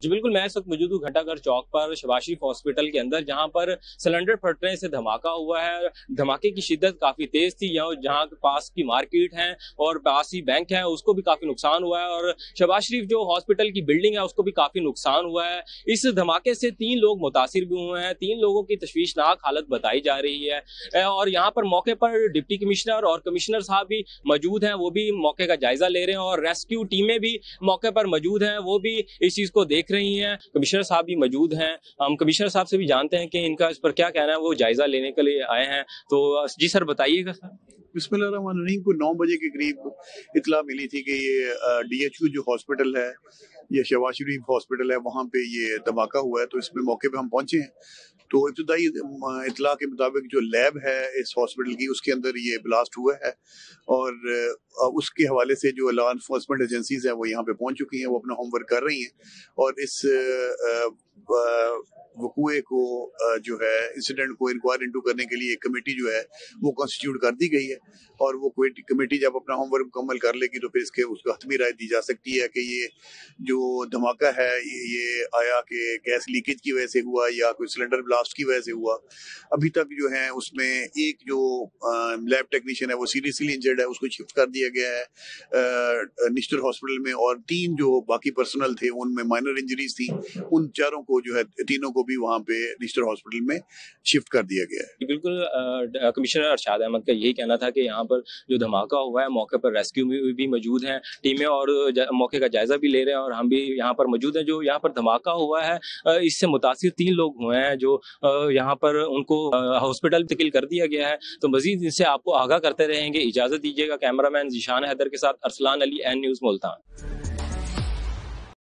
जी बिल्कुल, मैं इस वक्त मौजूद हूँ घंटाघर चौक पर शहबाज शरीफ हॉस्पिटल के अंदर, जहाँ पर सिलेंडर फटने से धमाका हुआ है। धमाके की शिद्दत काफी तेज थी। जहाँ पास की मार्केट है और पास ही बैंक है, उसको भी काफी नुकसान हुआ है, और शहबाज शरीफ जो हॉस्पिटल की बिल्डिंग है उसको भी काफी नुकसान हुआ है। इस धमाके से 3 लोग मुतासिर भी हुए हैं। 3 लोगों की तशवीशनाक हालत बताई जा रही है, और यहाँ पर मौके पर डिप्टी कमिश्नर और कमिश्नर साहब भी मौजूद हैं। वो भी मौके का जायजा ले रहे हैं, और रेस्क्यू टीमें भी मौके पर मौजूद हैं, वो भी इस चीज को देख रही हैं। कमिश्नर साहब भी मौजूद हैं। हम कमिश्नर साहब से भी जानते हैं कि इनका इस पर क्या कहना है। वो जायजा लेने के लिए आए हैं। तो जी सर, बताइएगा सर। बिस्मिल्लाहिर्रहमानिर्रहीम को 9 बजे के करीब इतला मिली थी कि ये DHQ जो हॉस्पिटल है, ये शहबाज शरीफ हॉस्पिटल है, वहाँ पे ये धमाका हुआ है। तो इसमें मौके पे हम पहुंचे हैं। तो इब्तदाई इतला के मुताबिक जो लैब है इस हॉस्पिटल की, उसके अंदर ये ब्लास्ट हुआ है, और उसके हवाले से जो लॉ एनफोर्समेंट एजेंसीज हैं वो यहाँ पे पहुंच चुकी हैं। वो अपना होमवर्क कर रही हैं, और इस वकूए को जो है इंसिडेंट को इंक्वायर इनटू करने के लिए एक कमेटी जो है वो कॉन्स्टिट्यूट कर दी गई है। और वो कमेटी जब अपना होमवर्क मुकम्मल कर लेगी तो फिर उसको हतमी राय दी जा सकती है कि ये जो धमाका है ये आया कि गैस लीकेज की वजह से हुआ या कोई सिलेंडर ब्लास्ट की वजह से हुआ। अभी तक जो है उसमें एक जो लैब टेक्नीशियन है वो सीरियसली इंजर्ड है, उसको शिफ्ट कर दिया गया है निश्तर हॉस्पिटल में, और 3 जो बाकी पर्सनल थे उनमें माइनर इंजरीज थी। उन चारों को जो है, तीनों को भी वहाँ पे निश्तर हॉस्पिटल में शिफ्ट कर दिया गया है। बिल्कुल, कमिश्नर अरशाद अहमद का यही कहना था कि यहाँ पर जो धमाका हुआ है मौके पर रेस्क्यू भी मौजूद हैं टीमें, और मौके का जायजा भी ले रहे हैं, और हम भी यहाँ पर मौजूद हैं। जो यहाँ पर धमाका हुआ है इससे मुतासिर 3 लोग हुए हैं, जो यहाँ पर उनको हॉस्पिटल इंतकिल कर दिया गया है। तो मजीद इनसे आपको आगाह करते रहेंगे। इजाजत दीजिएगा। कैमरामैन जीशान हैदर के साथ अरसलान अली, एन न्यूज़ मुल्तान।